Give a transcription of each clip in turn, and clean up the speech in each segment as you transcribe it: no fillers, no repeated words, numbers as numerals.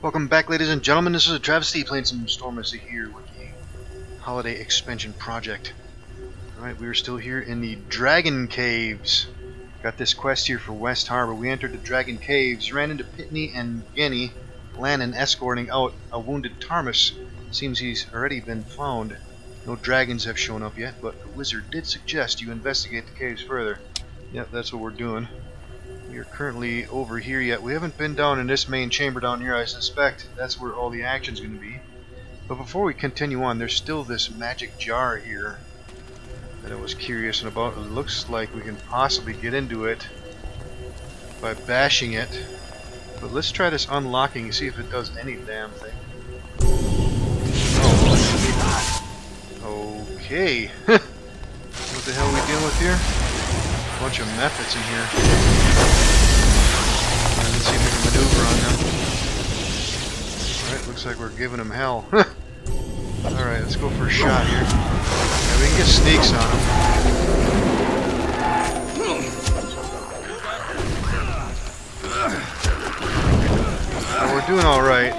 Welcome back, ladies and gentlemen. This is AhTravesty playing some Storm of Zehir with the Holiday Expansion project. Alright, we are still here in the Dragon Caves. Got this quest here for West Harbor. We entered the Dragon Caves, ran into Pitney and Genny, Lannon escorting out a wounded Tarmus. Seems he's already been found. No dragons have shown up yet, but the wizard did suggest you investigate the caves further. Yep, that's what we're doing. We are currently over here yet. We haven't been down in this main chamber down here. I suspect that's where all the action's going to be. But before we continue on, there's still this magic jar here that I was curious about. It looks like we can possibly get into it by bashing it. But let's try this unlocking and see if it does any damn thing. Oh, okay. What the hell are we dealing with here? A bunch of methods in here. Let's see if we can maneuver on them. Alright, looks like we're giving them hell. Alright, let's go for a shot here. Yeah, we can get sneaks on them. Oh, we're doing alright.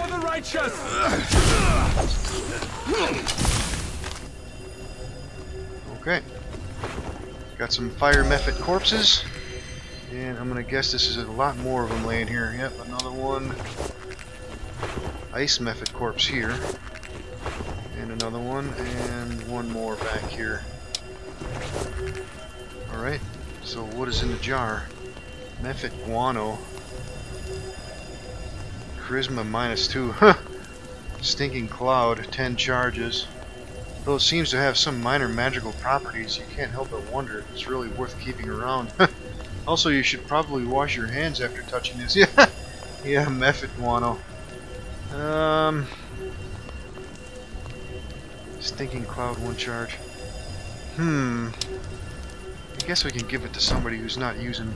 Okay. Got some fire method corpses. And I'm gonna guess this is a lot more of them laying here. Yep, another one. Ice method corpse here. And another one. And one more back here. Alright, so what is in the jar? Method guano. Charisma -2. Huh! Stinking cloud, 10 charges. Though it seems to have some minor magical properties, you can't help but wonder if it's really worth keeping around. Also, you should probably wash your hands after touching this. Yeah, method guano. Stinking cloud, 1 charge. I guess we can give it to somebody who's not using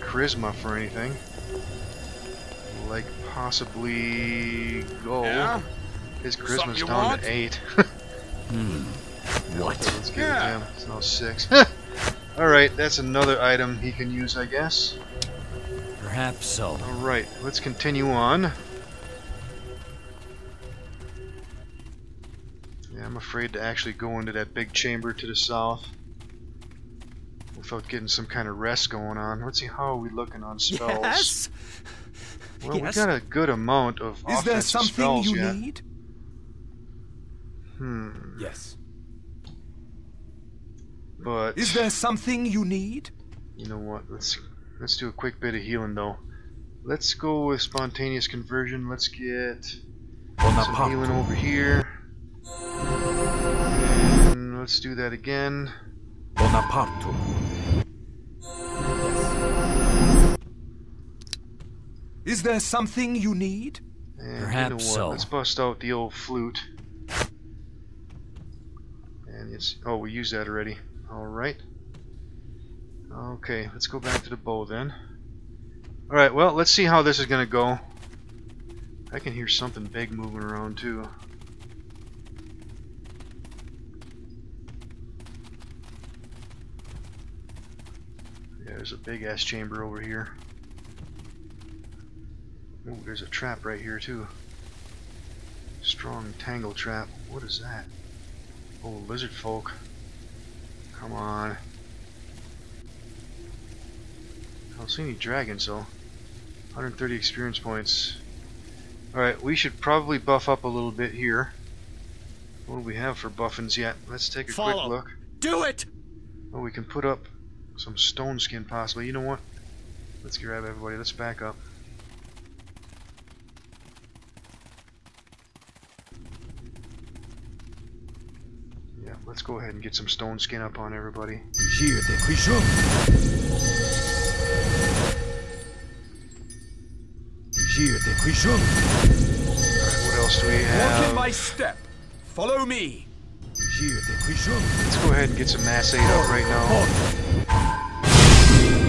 charisma for anything. Like possibly Go. Yeah? His charisma's down to 8. What? Let's give it to him. It's now 6. Alright, that's another item he can use, I guess. Perhaps so. Alright, let's continue on. Yeah, I'm afraid to actually go into that big chamber to the south without getting some kind of rest going on. Let's see, how are we looking on spells? Yes? Well, we got a good amount of offensive spells yet. Is there something you need? Yes. But is there something you need? You know what? Let's do a quick bit of healing though. Let's go with spontaneous conversion. Let's get some healing over here. And let's do that again. Is there something you need? And perhaps you know what? so. Let's bust out the old flute. And it's we used that already. Alright. Okay, let's go back to the bow then. Alright, well, let's see how this is gonna go. I can hear something big moving around too. Yeah, there's a big ass chamber over here. Oh, there's a trap right here too. Strong tangle trap. What is that? Oh, lizard folk. Come on. I don't see any dragons though. 130 experience points. Alright, we should probably buff up a little bit here. What do we have for buffins yet? Let's take a quick look. Do it! Oh, we can put up some stone skin possibly. You know what? Let's grab everybody. Let's back up. Yeah, let's go ahead and get some stone skin up on everybody. Alright, what else do we have? walk in my step. Follow me. Let's go ahead and get some mass 8 up right now.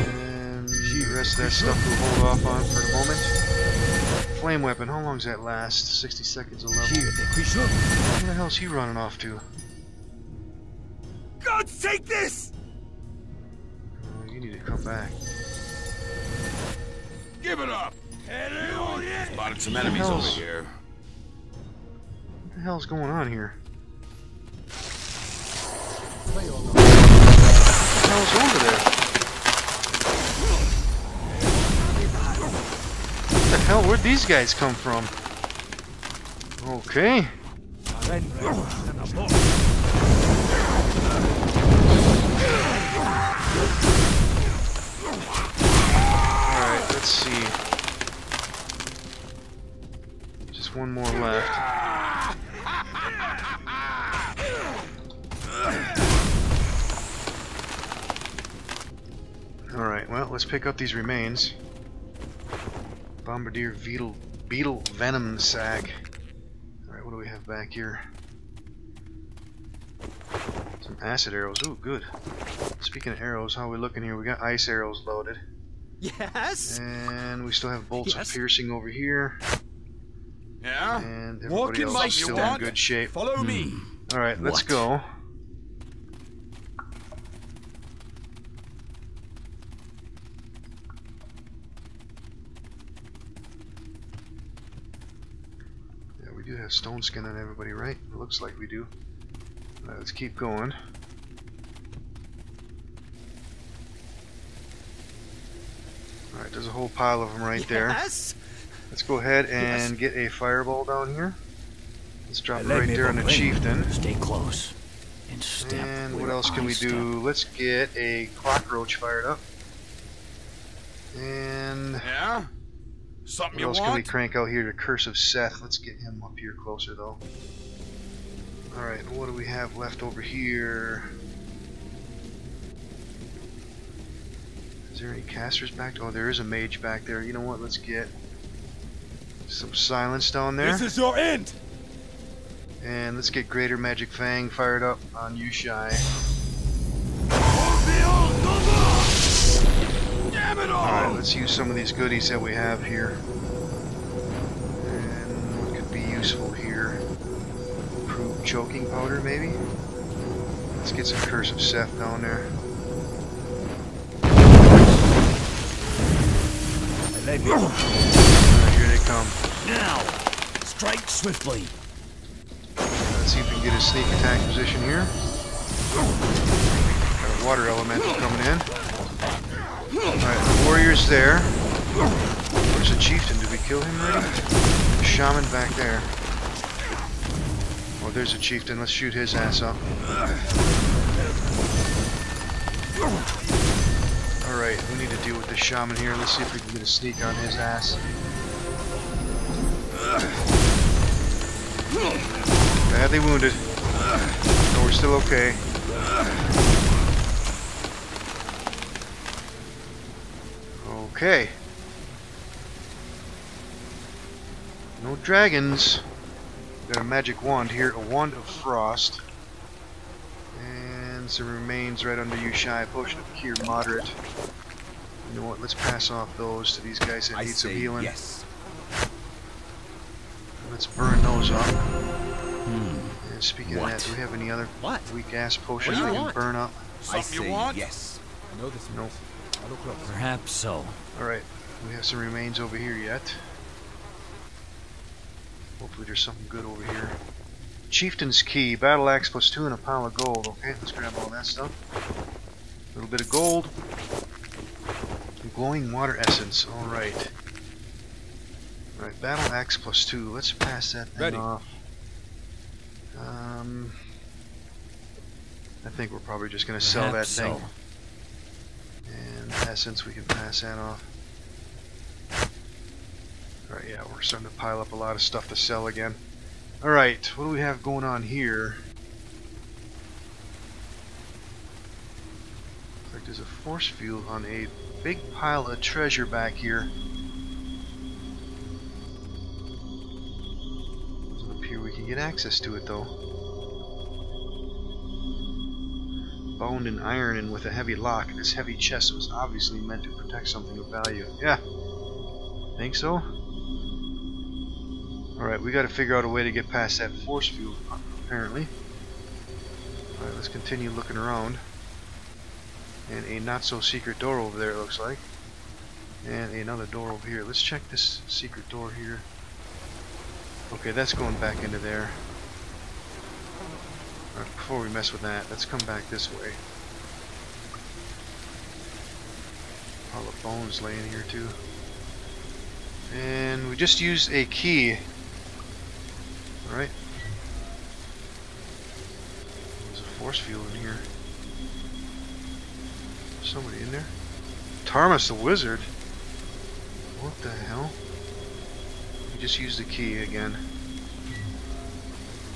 And the rest of that stuff we'll hold off on for the moment. Flame weapon, how long does that last? 60 seconds a level. Where the hell is he running off to? God, take this! You need to come back. Give it up. Spotted some enemies over here. What the hell's going on here? What the hell's over there? What the hell? Where'd these guys come from? Okay. Alright, let's see. Just one more left. Alright, well, let's pick up these remains. Bombardier beetle venom sac. Alright, what do we have back here? Some acid arrows. Ooh, good. Speaking of arrows, how are we looking here? We got ice arrows loaded. Yes. And we still have bolts of piercing over here. Yeah? And Walk everybody in else my is still in squad. good shape. Follow me. Alright, let's What? go. Yeah, we do have stone skin on everybody, right? It looks like we do. Alright, let's keep going. Alright, there's a whole pile of them right there. Yes. Let's go ahead and get a fireball down here. Let's drop it right there on the chieftain. Stay close. And step. And what where else can I we step. do? Let's get a cockroach fired up. And Yeah? Something what you else can we want? crank out here? The Curse of Seth. Let's get him up here closer though. Alright, what do we have left over here? Is there any casters back? Oh, there is a mage back there. You know what? Let's get some silence down there. This is your end. And let's get Greater Magic Fang fired up on Yushai. Damn it all! Alright, let's use some of these goodies that we have here. And what could be useful here? Improved choking powder, maybe? Let's get some Curse of Seth down there. Alright, here they come. Now, strike swiftly. Let's see if we can get a sneak attack position here. Got a water elemental coming in. Alright, the warrior's there. Where's the chieftain? Did we kill him already? The shaman back there. Oh, there's a chieftain. Let's shoot his ass up. Alright, we need to deal with the shaman here. Let's see if we can get a sneak on his ass. Badly wounded. No, we're still okay. Okay. No dragons. Got a magic wand here, a wand of frost. And some remains right under Yushai. Potion of cure moderate. You know what? Let's pass off those to these guys that need some healing. Yes. Let's burn those up. And speaking of that, do we have any other What? weak ass potions What we do you can want? burn up? Something you want? yes. I know this. Nope. Perhaps so. Alright, we have some remains over here yet. Hopefully there's something good over here. Chieftain's Key, battle axe +2 and a pile of gold. Okay, let's grab all that stuff. A little bit of gold. Glowing water essence, alright. Alright, battle axe +2. Let's pass that thing off. I think we're probably just going to sell that Perhaps thing. so. And essence, we can pass that off. Alright, yeah, we're starting to pile up a lot of stuff to sell again. Alright, what do we have going on here? Looks like there's a force field on a big pile of treasure back here. Doesn't appear we can get access to it though. Bound in iron and with a heavy lock. This heavy chest was obviously meant to protect something of value. Yeah. Think so? Alright, we gotta figure out a way to get past that force field, apparently. Alright, let's continue looking around. And a not so secret door over there, it looks like. And another door over here. Let's check this secret door here. Okay, that's going back into there. Alright, before we mess with that, let's come back this way. All the bones laying here too. And we just used a key. Alright. There's a force field in here. Somebody in there? Tarmus the wizard? What the hell? We just used the key again.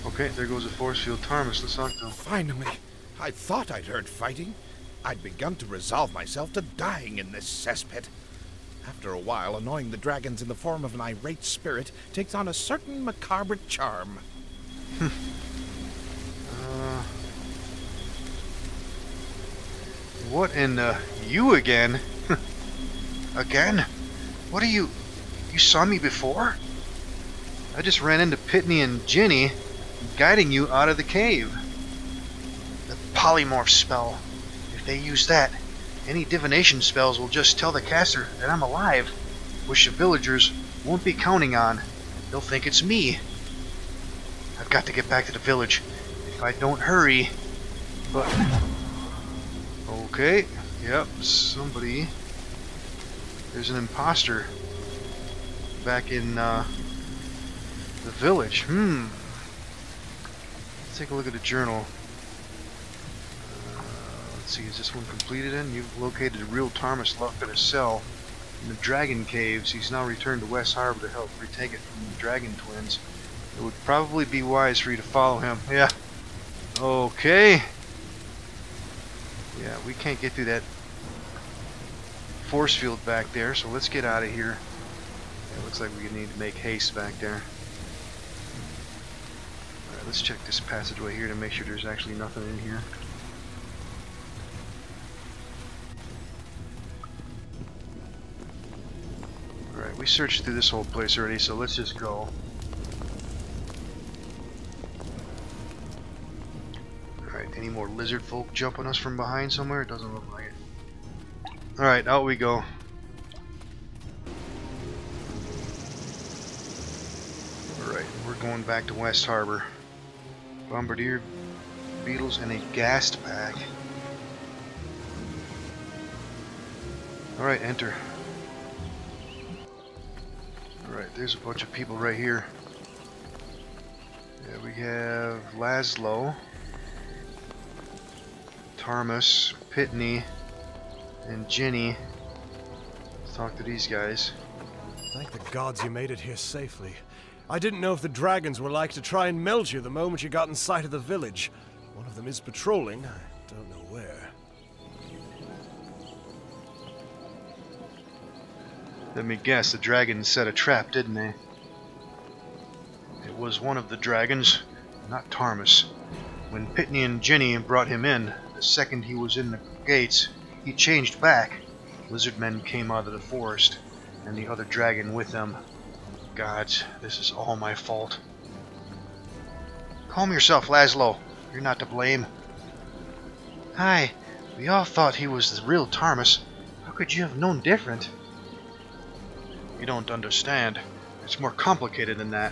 Okay, there goes a force field. Tarmus, let's talk to him. Finally. I thought I'd heard fighting. I'd begun to resolve myself to dying in this cesspit. After a while, annoying the dragons in the form of an irate spirit takes on a certain macabre charm. What in you again? Again? What are you... You saw me before? I just ran into Pitney and Ginny, guiding you out of the cave. The polymorph spell. If they use that, any divination spells will just tell the caster that I'm alive, which the villagers won't be counting on. They'll think it's me. I've got to get back to the village. If I don't hurry... But... Okay. Yep, somebody... There's an imposter back in the village. Let's take a look at the journal. Let's see, is this one completed in? You've located a real Tarmus locked in a cell in the Dragon Caves. He's now returned to West Harbor to help retake it from the Dragon Twins. It would probably be wise for you to follow him. Yeah. Okay. Yeah, we can't get through that force field back there, so let's get out of here. It looks like we need to make haste back there. Alright, let's check this passageway here to make sure there's actually nothing in here. Alright, we searched through this whole place already, so let's just go. Alright, any more lizard folk jumping us from behind somewhere? It doesn't look like it. Alright, out we go. Alright, we're going back to West Harbor. Bombardier beetles and a ghast pack. Alright, enter. Alright, there's a bunch of people right here. Yeah, we have Laszlo, Tarmus, Pitney, and Ginny. Let's talk to these guys. Thank the gods you made it here safely. I didn't know if the dragons were like to try and melt you the moment you got in sight of the village. One of them is patrolling. I don't know where. Let me guess, the dragons set a trap, didn't they? It was one of the dragons, not Tarmus. When Pitney and Ginny brought him in, the second he was in the gates, he changed back. Lizard men came out of the forest, and the other dragon with them. Gods, this is all my fault. Calm yourself, Laszlo. You're not to blame. Hi, we all thought he was the real Tarmus. How could you have known different? You don't understand. It's more complicated than that.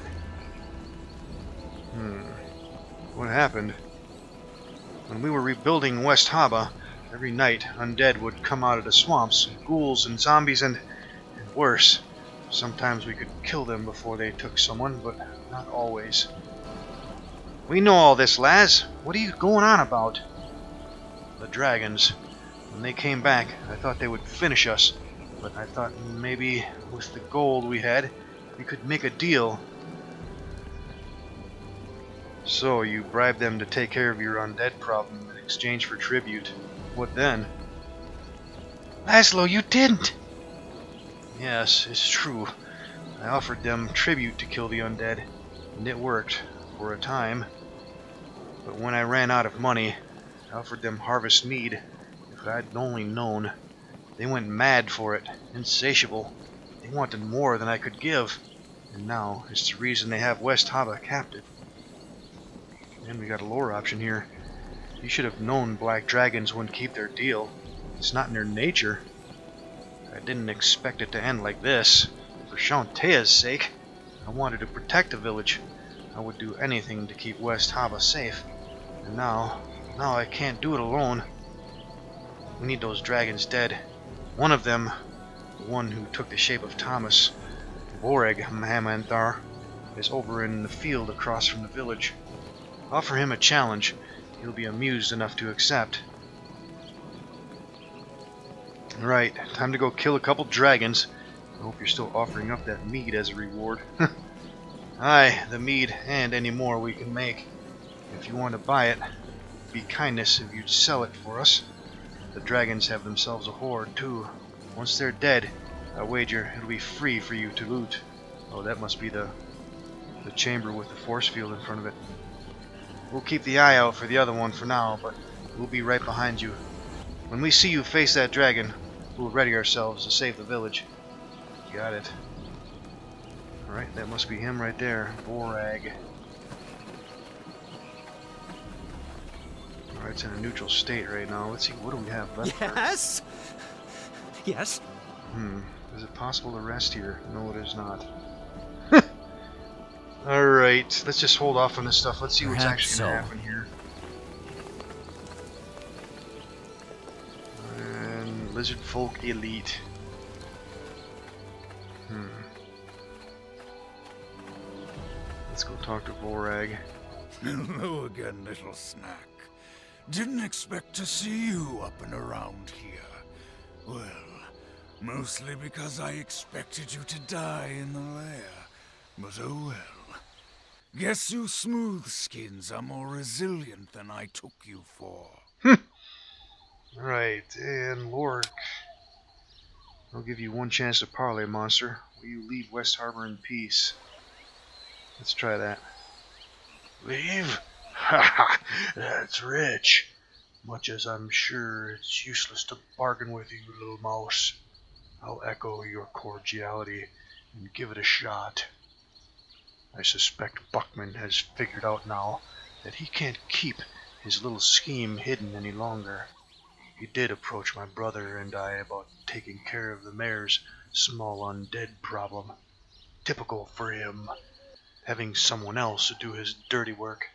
What happened? When we were rebuilding West Harbor, every night undead would come out of the swamps, ghouls and zombies and worse. Sometimes we could kill them before they took someone, but not always. We know all this, Laz. What are you going on about? The dragons. When they came back, I thought they would finish us, but I thought maybe with the gold we had, we could make a deal. So you bribed them to take care of your undead problem in exchange for tribute. What then? Laszlo, you didn't! Yes, it's true. I offered them tribute to kill the undead, and it worked, for a time. But when I ran out of money, I offered them harvest mead. If I'd only known. They went mad for it, insatiable. They wanted more than I could give. And now, it's the reason they have West Harbor captive. And we got a lore option here. You should have known black dragons wouldn't keep their deal. It's not in their nature. I didn't expect it to end like this. For Shantaea's sake, I wanted to protect the village. I would do anything to keep West Hava safe. And now I can't do it alone. We need those dragons dead. One of them, the one who took the shape of Thomas, Voreg Mahamanthar, is over in the field across from the village. Offer him a challenge. He'll be amused enough to accept. Right, time to go kill a couple dragons. I hope you're still offering up that mead as a reward. Aye, the mead and any more we can make. If you want to buy it, it'd be kindness if you'd sell it for us. The dragons have themselves a hoard too. Once they're dead, I wager it'll be free for you to loot. Oh, that must be the chamber with the force field in front of it. We'll keep the eye out for the other one for now, but we'll be right behind you. When we see you face that dragon, we'll ready ourselves to save the village. Got it. Alright, that must be him right there. Vorag. Alright, it's in a neutral state right now. Let's see, what do we have left? Yes? Yes? Is it possible to rest here? No, it is not. Alright, let's just hold off on this stuff. Let's see what's actually going to happen here. And Lizard Folk Elite. Let's go talk to Vorag. Hello again, little snack. Didn't expect to see you up and around here. Well, mostly because I expected you to die in the lair. But oh well. Guess you smooth skins are more resilient than I took you for. Right, and Lork. I'll give you one chance to parley, monster. Will you leave West Harbor in peace? Let's try that. Leave? Haha, that's rich. Much as I'm sure it's useless to bargain with you, little mouse. I'll echo your cordiality and give it a shot. I suspect Buckman has figured out now that he can't keep his little scheme hidden any longer. He did approach my brother and I about taking care of the mayor's small undead problem. Typical for him, having someone else to do his dirty work.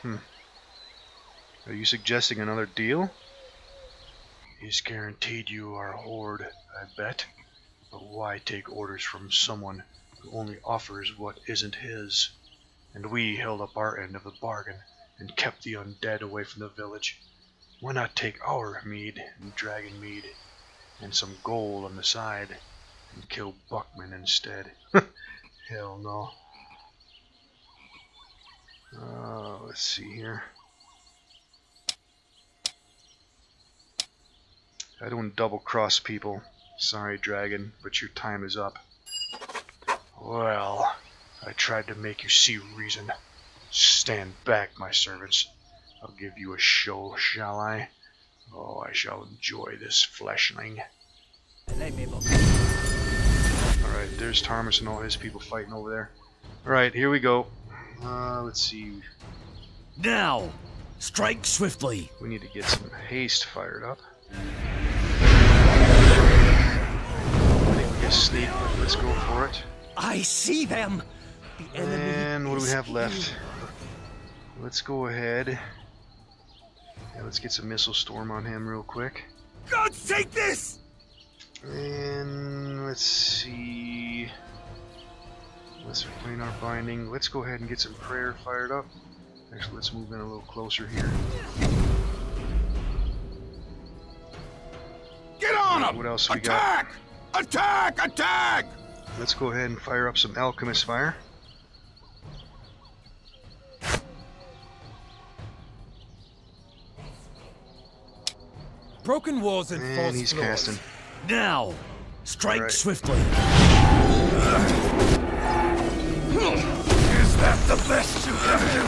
Are you suggesting another deal? He's guaranteed you our hoard, I bet. But why take orders from someone who only offers what isn't his? And we held up our end of the bargain and kept the undead away from the village. Why not take our mead and dragon mead and some gold on the side and kill Buckman instead? Hell no. Let's see here. I don't double-cross people. Sorry, dragon, but your time is up. Well, I tried to make you see reason. Stand back, my servants. I'll give you a show, shall I? Oh, I shall enjoy this fleshling. Alright, there's Thomas and all his people fighting over there. Alright, here we go. Let's see. Now! Strike swiftly! We need to get some haste fired up. I think we can sneak, but let's go for it. I see them! The enemy. And what do we have left? Let's go ahead. Yeah, let's get some missile storm on him real quick. God, take this! And let's see. Let's clean our binding. Let's go ahead and get some prayer fired up. Actually, let's move in a little closer here. Get on him! What else we got? Attack! Attack! Let's go ahead and fire up some alchemist fire. Broken walls and false he's floors. casting. Now! Strike swiftly! Is that the best you can do?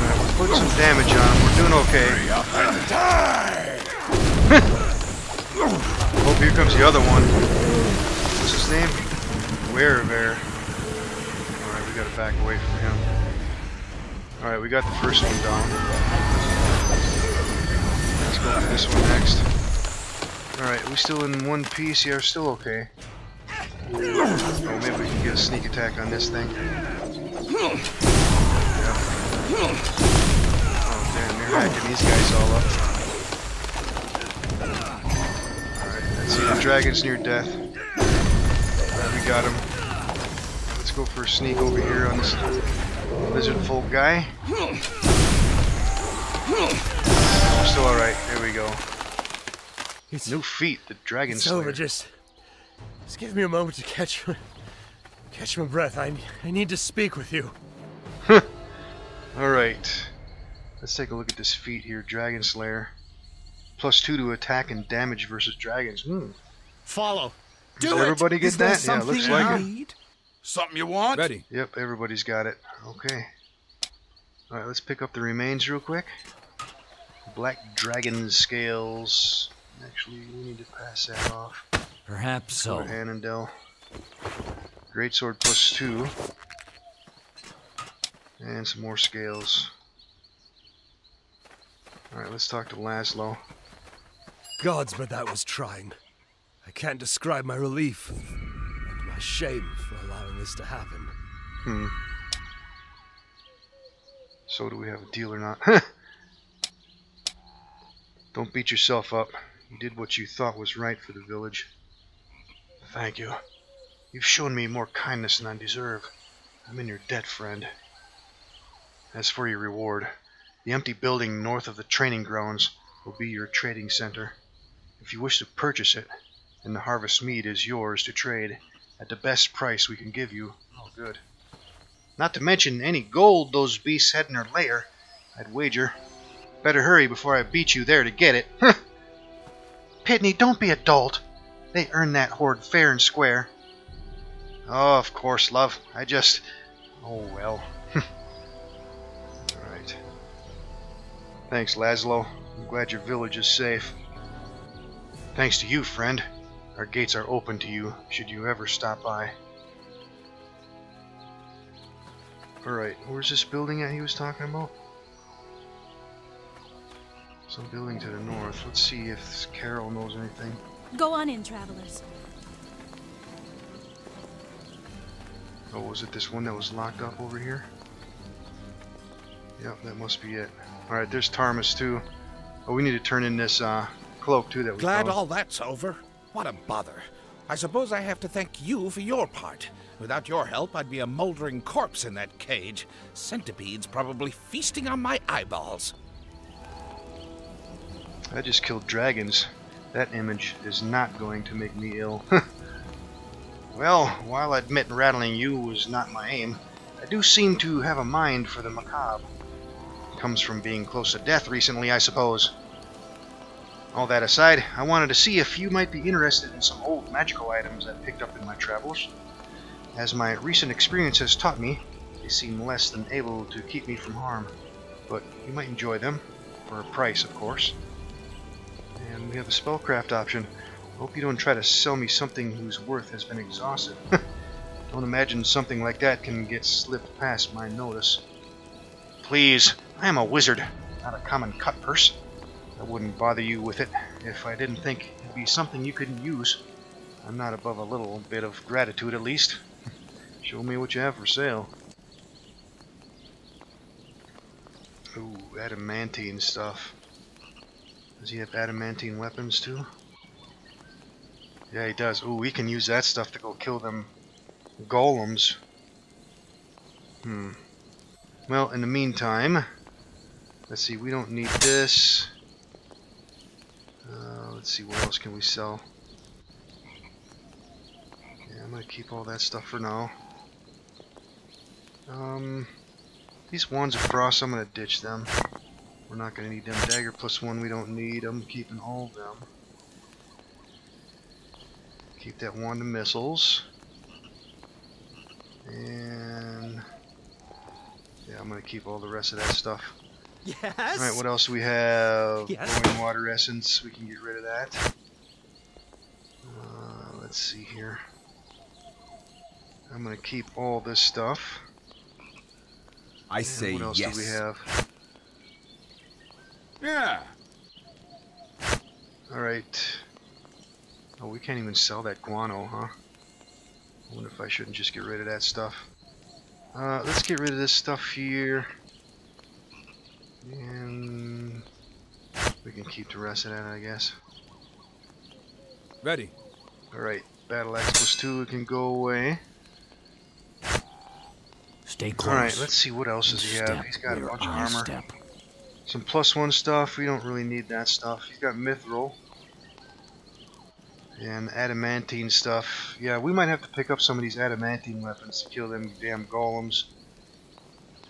Alright, we're putting some damage on him. We're doing okay. Hurry up and die! Oh, here comes the other one. What's his name? Werever. Alright, we gotta back away from him. Alright, we got the first one down. Let's go for this one next. Alright, are we still in one piece? Yeah, we're still okay. Oh, maybe we can get a sneak attack on this thing. Yeah. Oh, damn, they're hacking these guys all up. Alright, let's see, the dragon's near death. Alright, we got him. Let's go for a sneak over here on this lizard folk guy. We're still alright, there we go. New feat, the dragon It's slayer. over, just give me a moment to catch my breath. I need to speak with you. Alright. Let's take a look at this feat here, Dragon Slayer. +2 to attack and damage versus dragons. Follow. Did everybody get that? Yeah, looks like it. Something you want? Ready. Yep, everybody's got it. Okay. Alright, let's pick up the remains real quick. Black dragon scales. Actually, we need to pass that off. Perhaps so. Annandale. Greatsword +2. And some more scales. Alright, let's talk to Laszlo. Gods, but that was trying. I can't describe my relief and my shame for allowing this to happen. So do we have a deal or not? Don't beat yourself up. You did what you thought was right for the village. Thank you. You've shown me more kindness than I deserve. I'm in your debt, friend. As for your reward, the empty building north of the training grounds will be your trading center. If you wish to purchase it, then the harvest mead is yours to trade at the best price we can give you. Oh, good. Not to mention any gold those beasts had in their lair, I'd wager. Better hurry before I beat you there to get it. Pitney, don't be a dolt. They earned that hoard fair and square. Oh, of course, love. I just... Oh, well. Alright. Thanks, Laszlo. I'm glad your village is safe. Thanks to you, friend. Our gates are open to you, should you ever stop by. Alright, where's this building at he was talking about? Some building to the north. Let's see if Carol knows anything. Go on in, travelers. Oh, was it this one that was locked up over here? Yep, that must be it. Alright, there's Tarmus too. Oh, we need to turn in this cloak too that we Glad found. all that's over. What a bother. I suppose I have to thank you for your part. Without your help, I'd be a moldering corpse in that cage. Centipedes probably feasting on my eyeballs. I just killed dragons. That image is not going to make me ill. Well, while I admit rattling you was not my aim, I do seem to have a mind for the macabre. Comes from being close to death recently, I suppose. All that aside, I wanted to see if you might be interested in some old magical items I picked up in my travels. As my recent experience has taught me, they seem less than able to keep me from harm. But you might enjoy them, for a price, of course. And we have a spellcraft option. Hope you don't try to sell me something whose worth has been exhausted. Don't imagine something like that can get slipped past my notice. Please, I am a wizard, not a common cut purse. I wouldn't bother you with it if I didn't think it'd be something you couldn't use. I'm not above a little bit of gratitude, at least. Show me what you have for sale. Ooh, adamantine stuff. Does he have adamantine weapons too? Yeah, he does. Ooh, we can use that stuff to go kill them golems. Well, in the meantime, let's see, we don't need this. Let's see, what else can we sell? Yeah, I'm gonna keep all that stuff for now. These wands of frost, I'm gonna ditch them. We're not gonna need them. Dagger +1 we don't need. I'm keeping all of them. Keep that wand of missiles. And yeah, I'm gonna keep all the rest of that stuff. Yes. Alright, what else do we have? Yes. Glowing water essence, we can get rid of that. Let's see here. I'm gonna keep all this stuff. I And say what else yes. do we have? Yeah. Alright. Oh, we can't even sell that guano, huh? I wonder if I shouldn't just get rid of that stuff. Let's get rid of this stuff here. And we can keep the rest of that, I guess. Ready. Alright, Battle Axe +2, it can go away. Stay close. Alright, let's see what else does he have. He's got a bunch of armor. Some +1 stuff, we don't really need that stuff. He's got Mithril. And adamantine stuff. Yeah, we might have to pick up some of these adamantine weapons to kill them damn golems.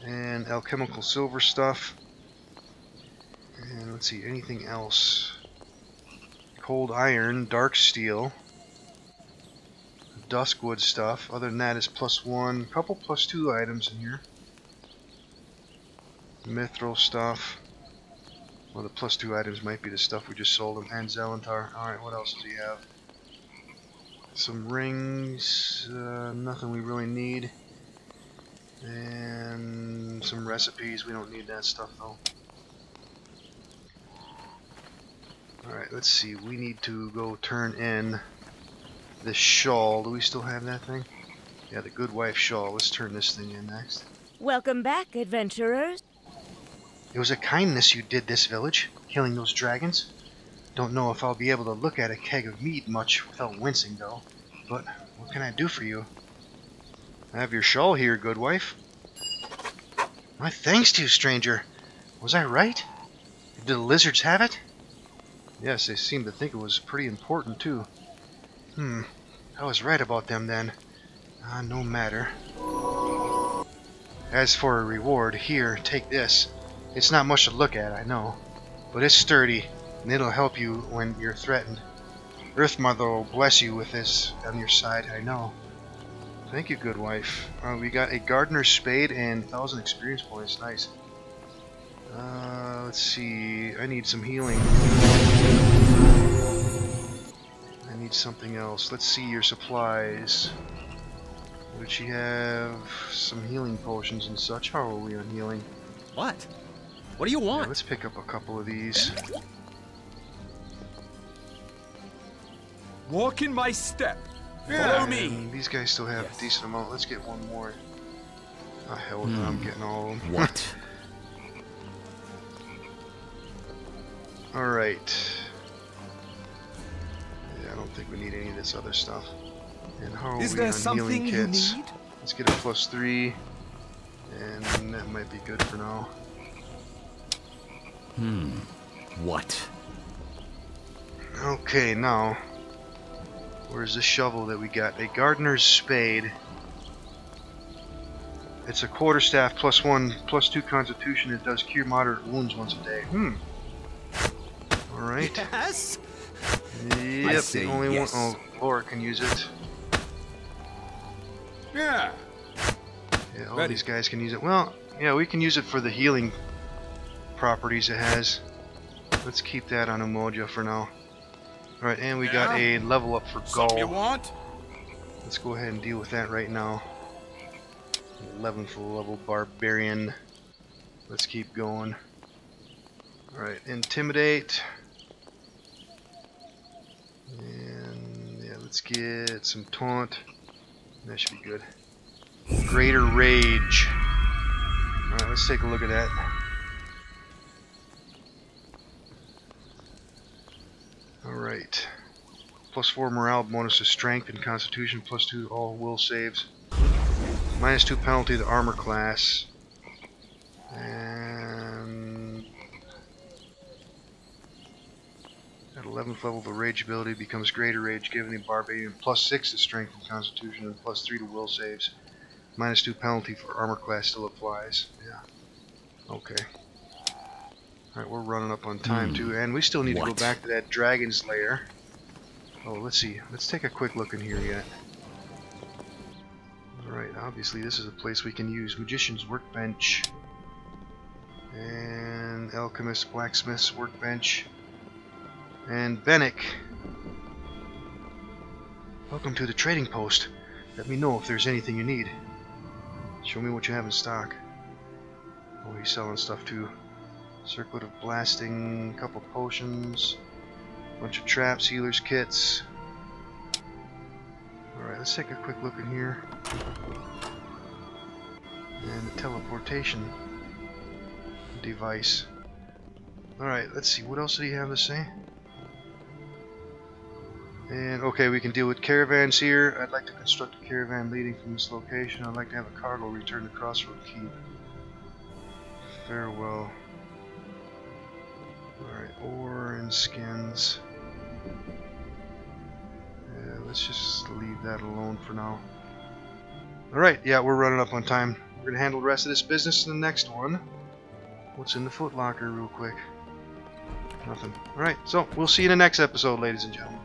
And alchemical silver stuff. And let's see, anything else? Cold iron, dark steel. Duskwood stuff. Other than that is +1. Couple +2 items in here. Mithril stuff. Well, the +2 items might be the stuff we just sold him. And Xaltar. Alright, what else does he have? Some rings. Nothing we really need. And some recipes. We don't need that stuff though. Alright, let's see. We need to go turn in this shawl. Do we still have that thing? Yeah, the good wife shawl. Let's turn this thing in next. Welcome back, adventurers. It was a kindness you did this village, killing those dragons. Don't know if I'll be able to look at a keg of mead much without wincing, though. But what can I do for you? I have your shawl here, good wife. My thanks to you, stranger. Was I right? Did the lizards have it? Yes, they seem to think it was pretty important, too. I was right about them then. No matter. As for a reward, here, take this. It's not much to look at, I know. But it's sturdy, and it'll help you when you're threatened. Earth Mother will bless you with this on your side, I know. Thank you, good wife. We got a gardener's spade and 1,000 experience points. Nice. Let's see. I need some healing. I need something else. Let's see your supplies. Would she have some healing potions and such? How are we on healing? What? What do you want? Yeah, let's pick up a couple of these. Walk in my step. Follow me. And these guys still have a decent amount. Let's get one more. Oh, hell no, I'm getting all of them. What? Alright. Yeah, I don't think we need any of this other stuff. And how are Is we there on something healing kits? you need? Let's get a +3. And that might be good for now. What? Okay, now. Where's the shovel that we got? A gardener's spade. It's a quarterstaff +1, +2 constitution. It does cure moderate wounds once a day. Alright. Yes? Yep, say the only yes. one. Oh, Laura can use it. Yeah. Yeah, all Ready. these guys can use it. Well, yeah, we can use it for the healing properties it has. Let's keep that on Umoja for now. Alright, and we got a level up for Something you Gull. want? Let's go ahead and deal with that right now. 11th level Barbarian. Let's keep going. Alright, Intimidate. And yeah, let's get some Taunt. That should be good. Greater Rage. Alright, let's take a look at that. Alright. +4 morale bonus to strength and constitution, +2 all will saves. -2 penalty to armor class. And at 11th level, the rage ability becomes greater rage, giving the barbarian +6 to strength and constitution and +3 to will saves. -2 penalty for armor class still applies. Yeah. Okay. Alright, we're running up on time too, and we still need to go back to that dragon's lair. Oh, let's see. Let's take a quick look in here yet. Alright, obviously this is a place we can use. Magician's workbench. And Alchemist, Blacksmith's workbench. And Bennick. Welcome to the trading post. Let me know if there's anything you need. Show me what you have in stock. Oh, he's selling stuff too. Circlet of blasting, couple potions, bunch of traps, healers kits. let's take a quick look in here. And the teleportation device. Alright, let's see, what else did he have to say? And okay, we can deal with caravans here. I'd like to construct a caravan leading from this location. I'd like to have a cargo return to Crossroad Keep. Farewell. Alright, ore and skins. Yeah, let's just leave that alone for now. Alright, yeah, we're running up on time. We're going to handle the rest of this business in the next one. What's in the footlocker real quick? Nothing. Alright, so we'll see you in the next episode, ladies and gentlemen.